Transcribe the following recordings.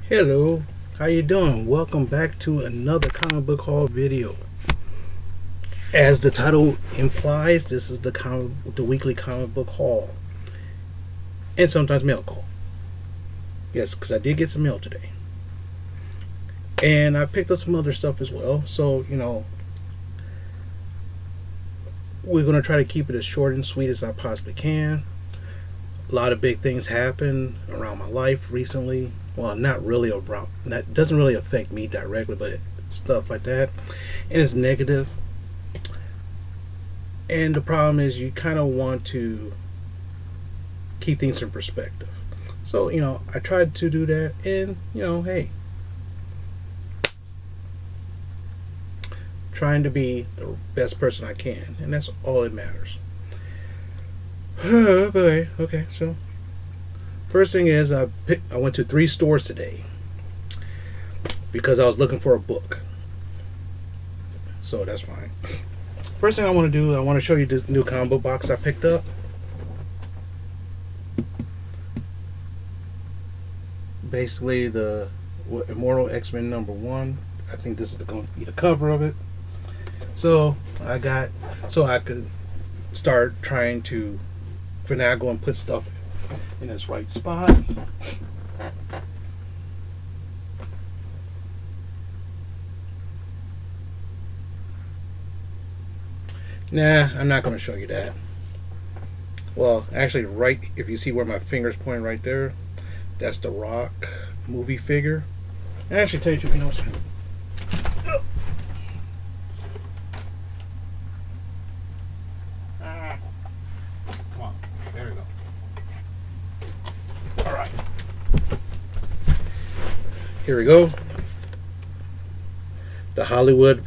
Hello, how you doing? Welcome back to another comic book haul video. As the title implies, this is the weekly comic book haul, and sometimes mail call. Yes, because I did get some mail today, and I picked up some other stuff as well. So we're gonna try to keep it as short and sweet as I possibly can. A lot of big things happen around my life recently. Well, not really around, that doesn't really affect me directly, but stuff like that, and it's negative. And the problem is, you kind of want to keep things in perspective. So I tried to do that, and hey, trying to be the best person I can, and that's all that matters. Oh boy. Okay, so first thing is, I went to 3 stores today because I was looking for a book. So that's fine. First thing I want to do, I want to show you the new comic book box I picked up. Basically, the Immortal X-Men #1. I think this is going to be the cover of it. So I could start trying to finagle and put stuff in its right spot. Nah, I'm not going to show you that. Well, actually, right, if you see where my finger's pointing right there, that's the Rock movie figure. I actually tell you, what's come on, there we go. All right, here we go. The Hollywood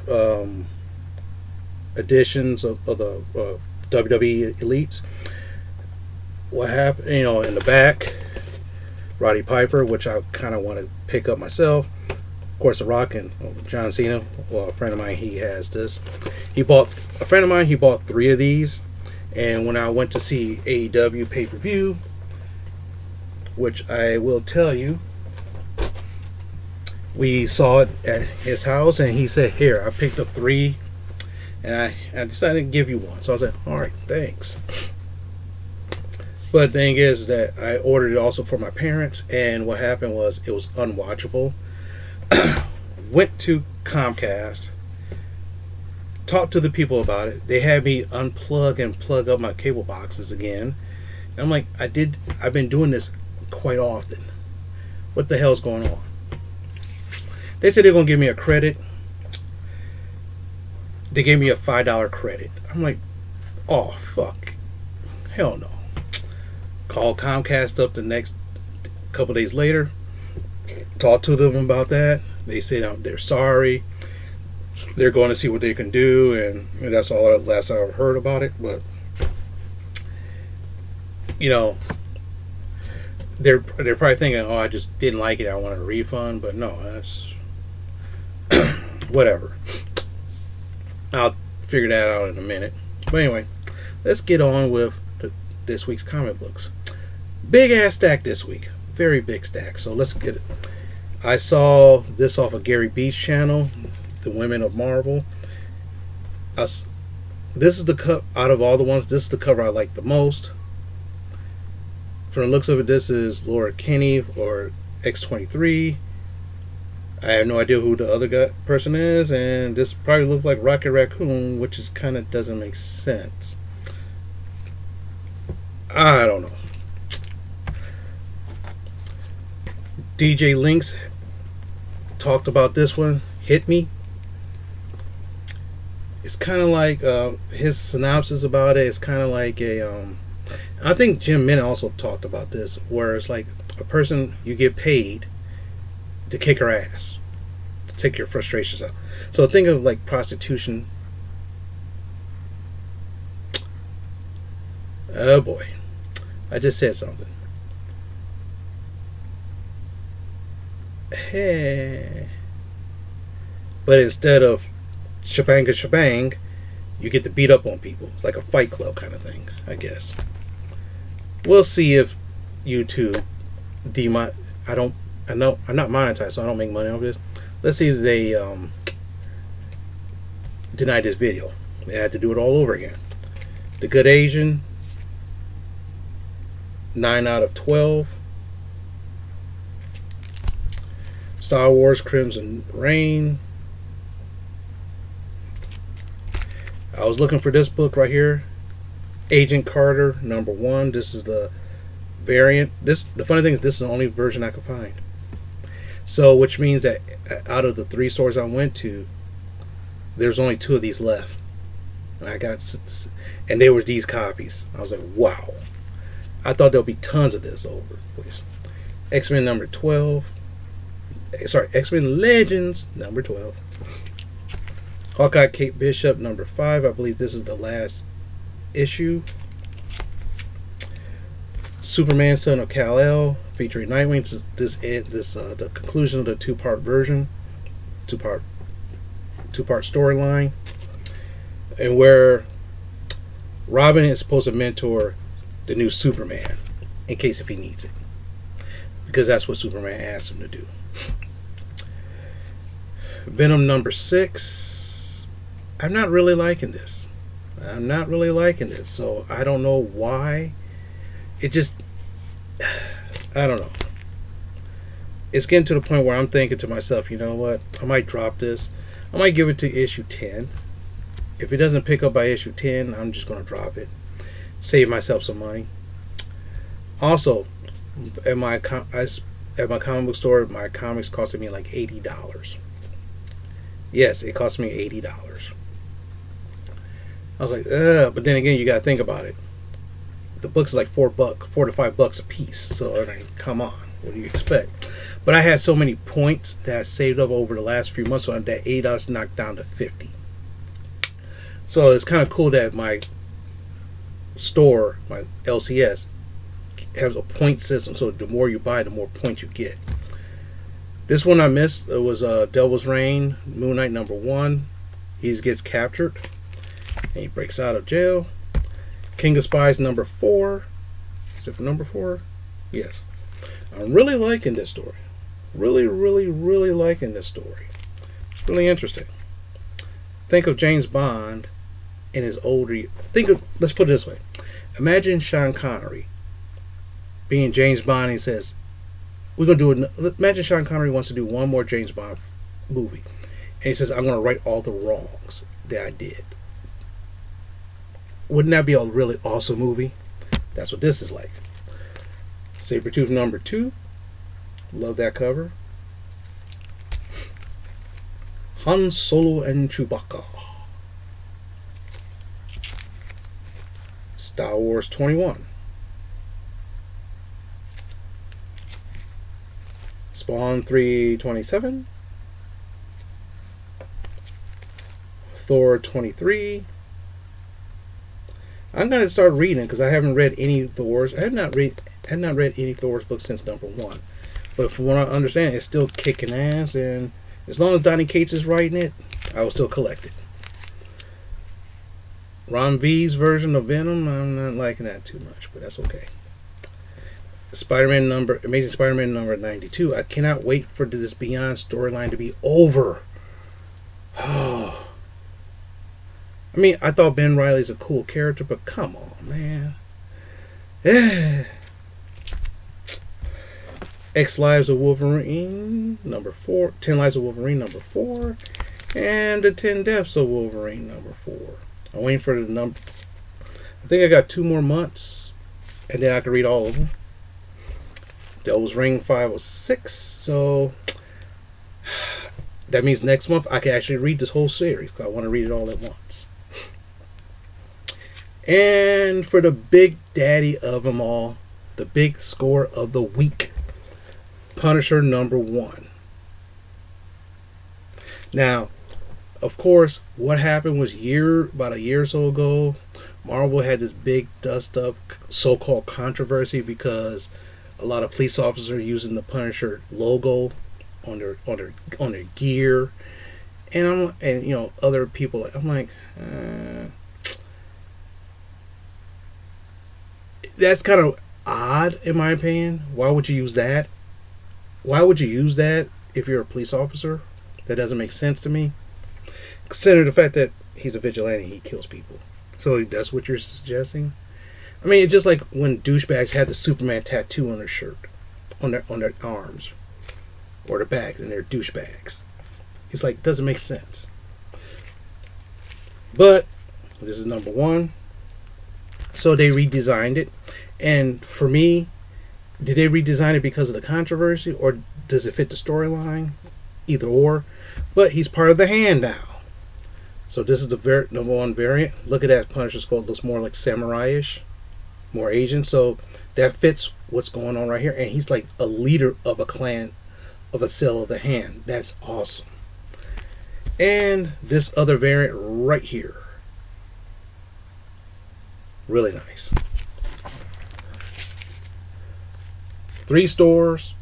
editions of the WWE Elites. What happened, in the back, Roddy Piper, which I kind of want to pick up myself. Of course, The Rock and John Cena. Well, a friend of mine, he has this. He bought 3 of these, and when I went to see AEW pay-per-view, which I will tell you, we saw it at his house, and he said, "Here, I picked up 3, and I decided to give you one." So I was like, "All right, thanks." But the thing is that I ordered it also for my parents, and what happened was it was unwatchable. Went to Comcast, talked to the people about it. They had me unplug and plug up my cable boxes again. And I'm like, I've been doing this quite often. What the hell's going on? They said they're going to give me a credit. They gave me a $5 credit. I'm like, oh, fuck. Hell no. Called Comcast up the next couple days later. Talked to them about that. They said they're sorry. They're going to see what they can do, and that's all the last I heard about it. But they're probably thinking, oh, I just didn't like it, I wanted a refund. But no, that's whatever. I'll figure that out in a minute. But anyway, let's get on with this week's comic books. Big ass stack this week. Very big stack. So let's get it. I saw this off of Gary Beach's channel, The Women of Marvel. This is the cover out of all the ones. This is the cover I like the most. From the looks of it, this is Laura Kinney or X-23. I have no idea who the other person is, and this probably looks like Rocket Raccoon, which is kind of doesn't make sense. I don't know. DJ Links talked about this one. Hit Me. It's kind of like his synopsis about it. It's kind of like I think Jim Minna also talked about this, where it's like a person, you get paid to kick her ass, to take your frustrations out. So think of like prostitution. Oh boy, I just said something. Hey. But instead of shebang, you get to beat up on people. It's like a Fight Club kind of thing, I guess. We'll see if YouTube I know I'm not monetized, so I don't make money off this. Let's see if they deny this video. They had to do it all over again. The Good Asian, 9 out of 12. Star Wars Crimson Reign. I was looking for this book right here. Agent Carter #1. This is the variant. The funny thing is, this is the only version I could find. So, which means that out of the 3 stores I went to, there's only 2 of these left. And they were these copies. I was like, wow. I thought there'll be tons of this over the place. X-Men #12. Sorry, X-Men Legends #12. Hawkeye Kate Bishop #5. I believe this is the last issue. Superman Son of Kal-El featuring Nightwing. This the conclusion of the 2-part version, two-part storyline, and where Robin is supposed to mentor the new Superman in case if he needs it, because that's what Superman asked him to do. Venom #6. I'm not really liking this. So I don't know why. It just, I don't know. It's getting to the point where I'm thinking to myself, you know what? I might drop this. I might give it to issue 10. If it doesn't pick up by issue 10, I'm just going to drop it. Save myself some money. Also, at my comic book store, my comics costed me like $80. Yes, it cost me $80. I was like, ugh. But then again, you got to think about it. The book's like $4 to $5 a piece. So I mean, come on, what do you expect? But I had so many points that I saved up over the last few months, so that $80 knocked down to $50. So it's kind of cool that my store, my LCS, has a point system. So the more you buy, the more points you get. This one I missed. It was Devil's Reign, Moon Knight #1. He gets captured and he breaks out of jail. King of Spies #4. Is it #4? Yes. I'm really liking this story. Really liking this story. It's really interesting. Think of James Bond in his older. Let's put it this way. Imagine Sean Connery being James Bond and he says, we're going to do it. Imagine Sean Connery wants to do one more James Bond movie. And he says, I'm going to right all the wrongs that I did. Wouldn't that be a really awesome movie? That's what this is like. Sabretooth #2. Love that cover. Han Solo and Chewbacca. Star Wars 21. Spawn 327. Thor 23. I'm gonna start reading because I haven't read any Thors. I had not read any Thors books since #1. But from what I understand, it's still kicking ass, and as long as Donny Cates is writing it, I will still collect it. Ron V's version of Venom, I'm not liking that too much, but that's okay. Amazing Spider-Man #92. I cannot wait for this Beyond storyline to be over. Oh. I mean, I thought Ben Reilly's a cool character, but come on, man. X Lives of Wolverine #4. 10 Lives of Wolverine #4. And the 10 Deaths of Wolverine #4. I'm waiting for the number. I think I got 2 more months, and then I can read all of them. Devil's Ring 506. So that means next month I can actually read this whole series, because I want to read it all at once. And for the big daddy of them all, the big score of the week, Punisher #1. Now, of course, what happened was about a year or so ago, Marvel had this big dust up so-called controversy because a lot of police officers are using the Punisher logo on their gear, and you know, other people. I'm like, that's kind of odd in my opinion. Why would you use that? why would you use that if you're a police officer? That doesn't make sense to me. Consider the fact that he's a vigilante, he kills people. So that's what you're suggesting? I mean, it's just like when douchebags had the Superman tattoo on their shirt, on their arms, or their back, and they're douchebags. It's like, doesn't make sense. But this is number one. So they redesigned it. And for me, did they redesign it because of the controversy, or does it fit the storyline? Either or. But he's part of the Hand now. So this is the number one variant. Look at that Punisher skull. It looks more like samurai-ish, more Asian. So that fits what's going on right here. And he's like a leader of a clan, of a cell of the Hand. That's awesome. And this other variant right here. Really nice. 3 stores.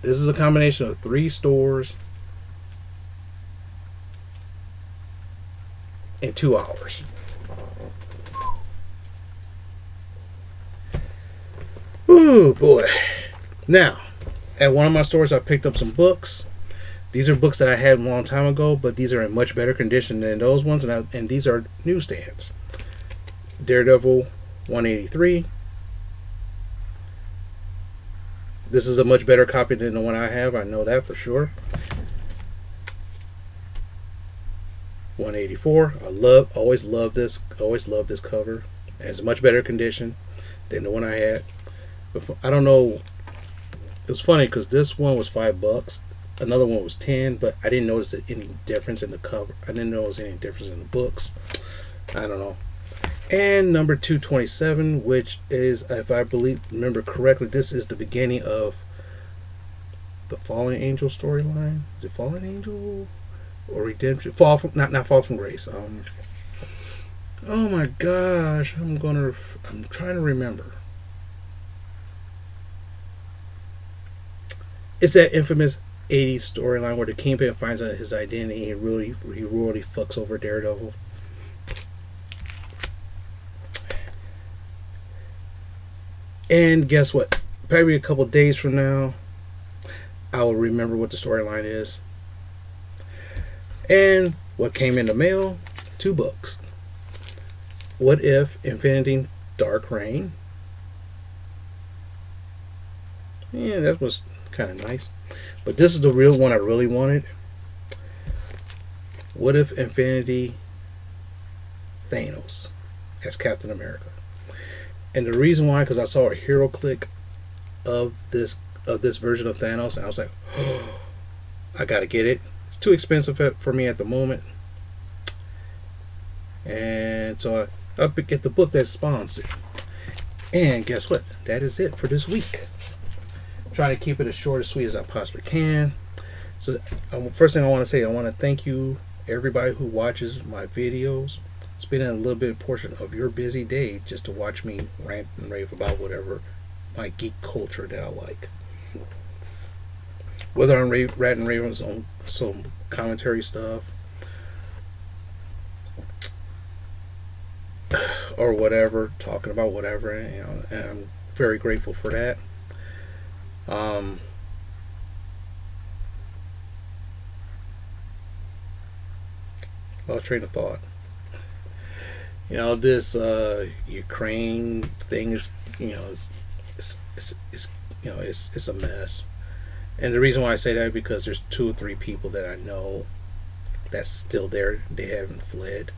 This is a combination of 3 stores in 2 hours. Ooh, boy. Now, at one of my stores, I picked up some books. These are books that I had a long time ago, but these are in much better condition than those ones, and these are newsstands. Daredevil 183. This is a much better copy than the one I have. I know that for sure. 184. Always love this cover. And it's a much better condition than the one I had. I don't know. It was funny because this one was $5. Another one was 10, but I didn't notice any difference in the cover. I didn't notice any difference in the books. I don't know. And number 227, which is, if I remember correctly, this is the beginning of the Fallen Angel storyline. Is it Fallen Angel or Redemption? Not Fall from Grace. Oh my gosh, I'm trying to remember. It's that infamous 80s storyline where the Kingpin finds out his identity and he really fucks over Daredevil. And guess what? Probably a couple days from now, I will remember what the storyline is. And what came in the mail? 2 books. What If Infinity Dark Reign? Yeah, that was kind of nice. But this is the real one I really wanted. What If Infinity Thanos as Captain America? And the reason why, because I saw a hero click of this version of Thanos, and I was like, oh, I gotta get it. It's too expensive for me at the moment, and so I get the book that spawns it. And guess what? That is it for this week. I'm trying to keep it as short as sweet as I possibly can. So first thing I want to say, I want to thank you, everybody who watches my videos, spending a little bit of portion of your busy day just to watch me rant and rave about whatever my geek culture that I like. Whether I'm ranting and raving on some commentary stuff or whatever, talking about whatever, and I'm very grateful for that. Lost train of thought. This Ukraine thing is, it's a mess. And the reason why I say that is because there's 2 or 3 people that I know that's still there. They haven't fled.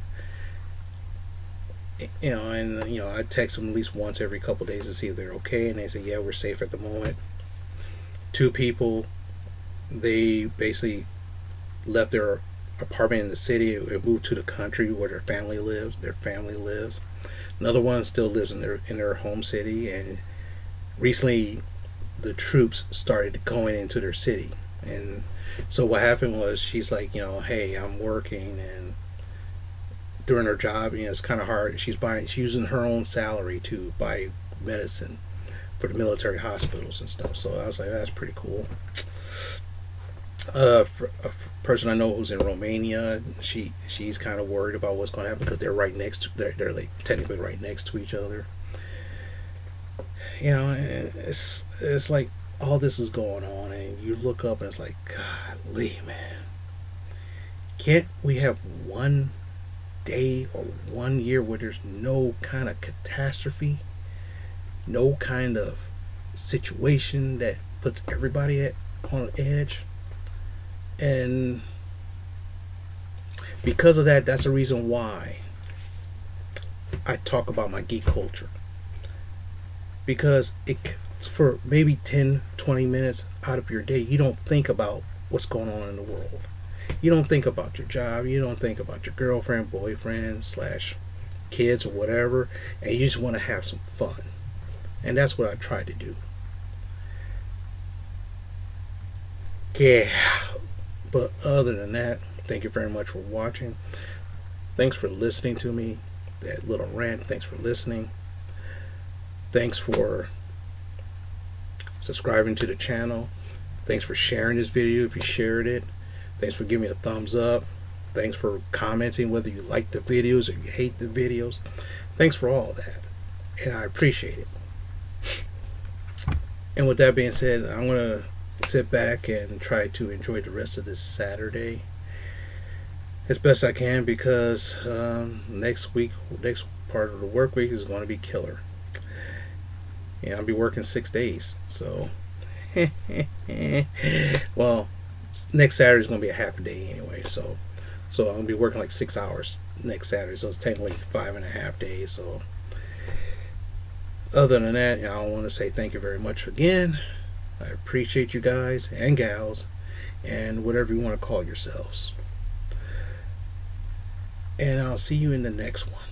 I text them at least once every couple of days to see if they're okay, and they say, yeah, we're safe at the moment. 2 people, they basically left their apartment in the city and moved to the country where their family lives. Another one still lives in their home city, and recently the troops started going into their city. And so what happened was, she's like, hey, I'm working, and during her job, it's kind of hard. She's using her own salary to buy medicine for the military hospitals and stuff. So I was like, that's pretty cool. For a person I know who's in Romania, she's kind of worried about what's going to happen because they're right next to, they're like technically right next to each other. And it's like, all this is going on, and you look up and it's like, golly, man, can't we have one day or 1 year where there's no kind of catastrophe, no kind of situation that puts everybody on an edge? And because of that, that's the reason why I talk about my geek culture. Because for maybe 10-20 minutes out of your day, you don't think about what's going on in the world. You don't think about your job. You don't think about your girlfriend, boyfriend, / kids or whatever. And you just want to have some fun. And that's what I try to do. Yeah. But other than that, thank you very much for watching. Thanks for listening to me. That little rant. Thanks for listening. Thanks for subscribing to the channel. Thanks for sharing this video if you shared it. Thanks for giving me a thumbs up. Thanks for commenting whether you like the videos or you hate the videos. Thanks for all that. And I appreciate it. And with that being said, I'm going to sit back and try to enjoy the rest of this Saturday as best I can, because next part of the work week is going to be killer. Yeah, I'll be working 6 days, so well, next Saturday is going to be a half a day anyway, so I'm going to be working like 6 hours next Saturday, so it's technically 5.5 days. So other than that, I want to say thank you very much again. I appreciate you guys and gals and whatever you want to call yourselves, and I'll see you in the next one.